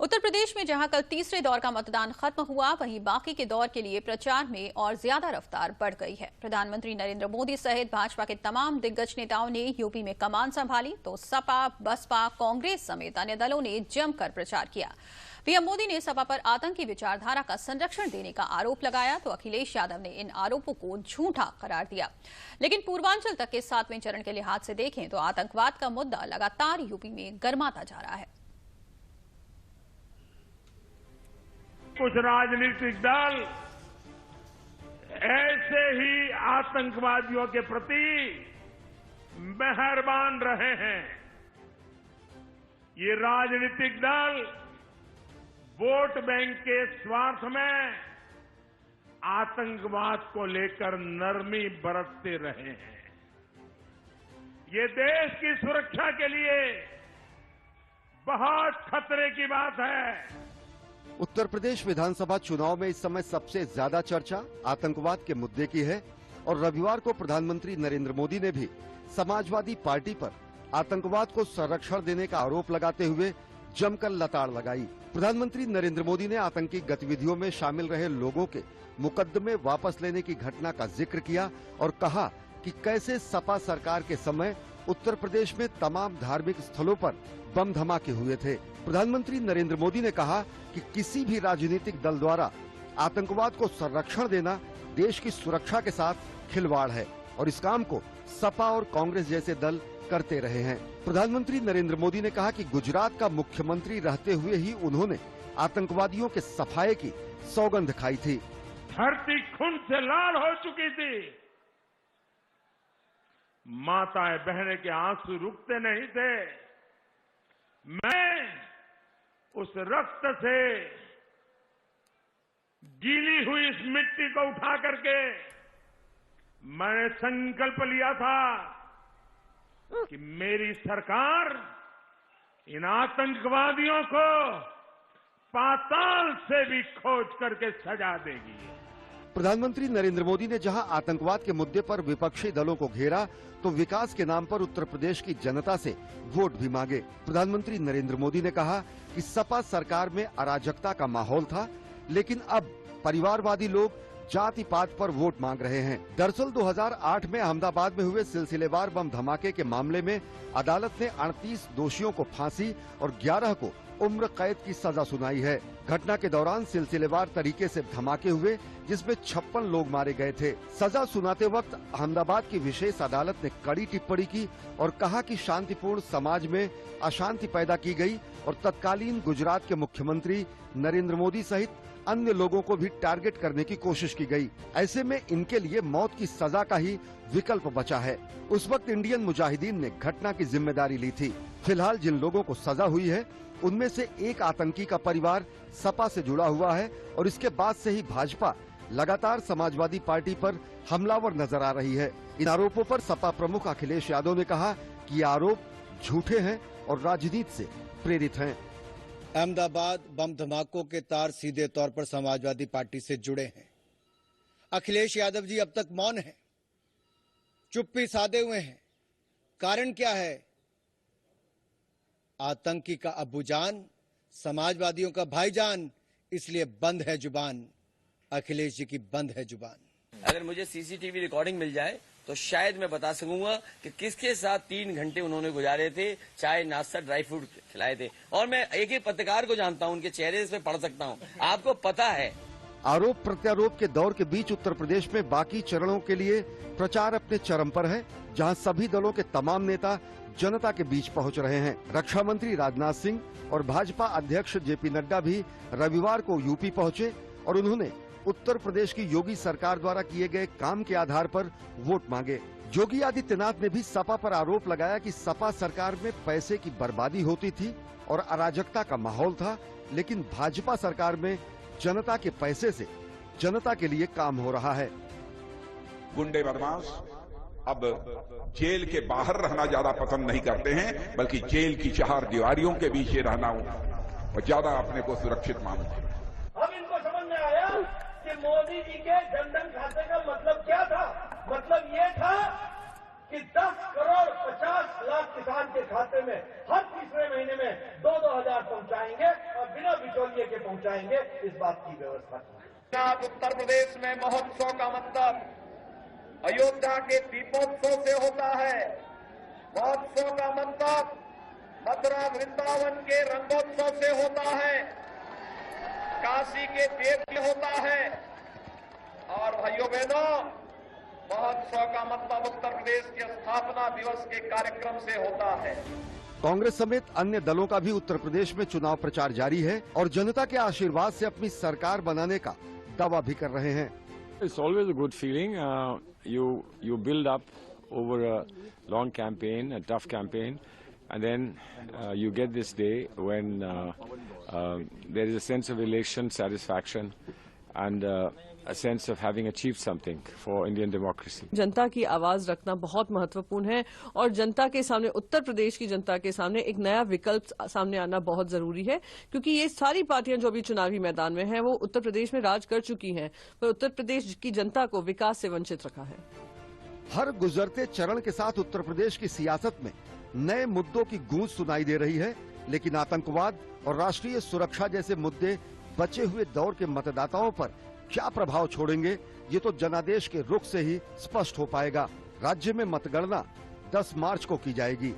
उत्तर प्रदेश में जहां कल तीसरे दौर का मतदान खत्म हुआ, वहीं बाकी के दौर के लिए प्रचार में और ज्यादा रफ्तार बढ़ गई है। प्रधानमंत्री नरेंद्र मोदी सहित भाजपा के तमाम दिग्गज नेताओं ने यूपी में कमान संभाली, तो सपा, बसपा, कांग्रेस समेत अन्य दलों ने जमकर प्रचार किया। पीएम मोदी ने सपा पर आतंकी विचारधारा का संरक्षण देने का आरोप लगाया, तो अखिलेश यादव ने इन आरोपों को झूठा करार दिया। लेकिन पूर्वांचल तक के 7वें चरण के लिहाज से देखें तो आतंकवाद का मुद्दा लगातार यूपी में गर्माता जा रहा है। कुछ राजनीतिक दल ऐसे ही आतंकवादियों के प्रति मेहरबान रहे हैं। ये राजनीतिक दल वोट बैंक के स्वार्थ में आतंकवाद को लेकर नरमी बरतते रहे हैं। ये देश की सुरक्षा के लिए बहुत खतरे की बात है। उत्तर प्रदेश विधानसभा चुनाव में इस समय सबसे ज्यादा चर्चा आतंकवाद के मुद्दे की है और रविवार को प्रधानमंत्री नरेंद्र मोदी ने भी समाजवादी पार्टी पर आतंकवाद को संरक्षण देने का आरोप लगाते हुए जमकर लताड़ लगाई। प्रधानमंत्री नरेंद्र मोदी ने आतंकी गतिविधियों में शामिल रहे लोगों के मुकदमे वापस लेने की घटना का जिक्र किया और कहा कि कैसे सपा सरकार के समय उत्तर प्रदेश में तमाम धार्मिक स्थलों पर बम धमाके हुए थे। प्रधानमंत्री नरेंद्र मोदी ने कहा कि किसी भी राजनीतिक दल द्वारा आतंकवाद को संरक्षण देना देश की सुरक्षा के साथ खिलवाड़ है और इस काम को सपा और कांग्रेस जैसे दल करते रहे हैं। प्रधानमंत्री नरेंद्र मोदी ने कहा कि गुजरात का मुख्यमंत्री रहते हुए ही उन्होंने आतंकवादियों के सफाये की सौगंध खाई थी। धरती खून से लाल हो चुकी थी, माताएं बहनें के आंसू रुकते नहीं थे। मैं उस रक्त से गीली हुई इस मिट्टी को उठा करके मैंने संकल्प लिया था कि मेरी सरकार इन आतंकवादियों को पाताल से भी खोज करके सजा देगी। प्रधानमंत्री नरेंद्र मोदी ने जहां आतंकवाद के मुद्दे पर विपक्षी दलों को घेरा, तो विकास के नाम पर उत्तर प्रदेश की जनता से वोट भी मांगे। प्रधानमंत्री नरेंद्र मोदी ने कहा कि सपा सरकार में अराजकता का माहौल था, लेकिन अब परिवारवादी लोग जाति पात पर वोट मांग रहे हैं। दरअसल 2008 में अहमदाबाद में हुए सिलसिलेवार बम धमाके के मामले में अदालत ने 38 दोषियों को फांसी और 11 को उम्र कैद की सजा सुनाई है। घटना के दौरान सिलसिलेवार तरीके से धमाके हुए, जिसमें 56 लोग मारे गए थे। सजा सुनाते वक्त अहमदाबाद की विशेष अदालत ने कड़ी टिप्पणी की और कहा कि शांतिपूर्ण समाज में अशांति पैदा की गई और तत्कालीन गुजरात के मुख्यमंत्री नरेंद्र मोदी सहित अन्य लोगों को भी टारगेट करने की कोशिश की गई। ऐसे में इनके लिए मौत की सजा का ही विकल्प बचा है। उस वक्त इंडियन मुजाहिदीन ने घटना की जिम्मेदारी ली थी। फिलहाल जिन लोगों को सजा हुई है, उनमें से एक आतंकी का परिवार सपा से जुड़ा हुआ है और इसके बाद से ही भाजपा लगातार समाजवादी पार्टी पर हमलावर नजर आ रही है। इन आरोपों पर सपा प्रमुख अखिलेश यादव ने कहा कि ये आरोप झूठे हैं और राजनीति से प्रेरित हैं। अहमदाबाद बम धमाकों के तार सीधे तौर पर समाजवादी पार्टी से जुड़े हैं। अखिलेश यादव जी अब तक मौन हैं, चुप्पी साधे हुए हैं। कारण क्या है? आतंकी का अब्बूजान, समाजवादियों का भाईजान, इसलिए बंद है जुबान। अखिलेश जी की बंद है जुबान। अगर मुझे सीसीटीवी रिकॉर्डिंग मिल जाए तो शायद मैं बता सकूंगा कि किसके साथ 3 घंटे उन्होंने गुजारे थे, चाय, नाश्ता, ड्राई फ्रूट खिलाए थे। और मैं एक एक पत्रकार को जानता हूं, उनके चेहरे से पढ़ सकता हूं। आपको पता है। आरोप प्रत्यारोप के दौर के बीच उत्तर प्रदेश में बाकी चरणों के लिए प्रचार अपने चरम पर है, जहां सभी दलों के तमाम नेता जनता के बीच पहुंच रहे हैं। रक्षा मंत्री राजनाथ सिंह और भाजपा अध्यक्ष जेपी नड्डा भी रविवार को यूपी पहुंचे और उन्होंने उत्तर प्रदेश की योगी सरकार द्वारा किए गए काम के आधार पर वोट मांगे। योगी आदित्यनाथ ने भी सपा पर आरोप लगाया कि सपा सरकार में पैसे की बर्बादी होती थी और अराजकता का माहौल था, लेकिन भाजपा सरकार में जनता के पैसे से जनता के लिए काम हो रहा है। गुंडे बदमाश अब जेल के बाहर रहना ज्यादा पसंद नहीं करते हैं, बल्कि जेल की 4 दीवारियों के बीच रहना और ज्यादा अपने को सुरक्षित मानते हैं। अब इनको समझ में आया कि मोदी जी के जनधन खाते का मतलब क्या था। मतलब ये था कि 10 करोड़ 50 लाख किसान के खाते में हर तीसरे महीने में 2-2 हजार पहुंचाएंगे और बिना पहुंचाएंगे, इस बात की व्यवस्था की। आज उत्तर प्रदेश में महोत्सव का मतलब अयोध्या के दीपोत्सव से होता है। महोत्सव का मतलब मथुरा वृंदावन के रंगोत्सव से होता है, काशी के देव से होता है। और भाइयों बहनों, महोत्सव का मतलब उत्तर प्रदेश के स्थापना दिवस के कार्यक्रम से होता है। कांग्रेस समेत अन्य दलों का भी उत्तर प्रदेश में चुनाव प्रचार जारी है और जनता के आशीर्वाद से अपनी सरकार बनाने का दावा भी कर रहे हैं। It's always a good feeling. You build up over a long campaign, a tough campaign, and then you get this day when there is a sense of elation satisfaction and a sense of having achieved something for Indian democracy. जनता की आवाज रखना बहुत महत्वपूर्ण है और जनता के सामने, उत्तर प्रदेश की जनता के सामने एक नया विकल्प सामने आना बहुत जरूरी है, क्योंकि ये सारी पार्टियां जो भी चुनावी मैदान में हैं वो उत्तर प्रदेश में राज कर चुकी हैं, पर उत्तर प्रदेश की जनता को विकास से वंचित रखा है। हर गुजरते चरण के साथ उत्तर प्रदेश की सियासत में नए मुद्दों की गूंज सुनाई दे रही है, लेकिन आतंकवाद और राष्ट्रीय सुरक्षा जैसे मुद्दे बचे हुए दौर के मतदाताओं पर क्या प्रभाव छोड़ेंगे, ये तो जनादेश के रुख से ही स्पष्ट हो पाएगा। राज्य में मतगणना 10 मार्च को की जाएगी।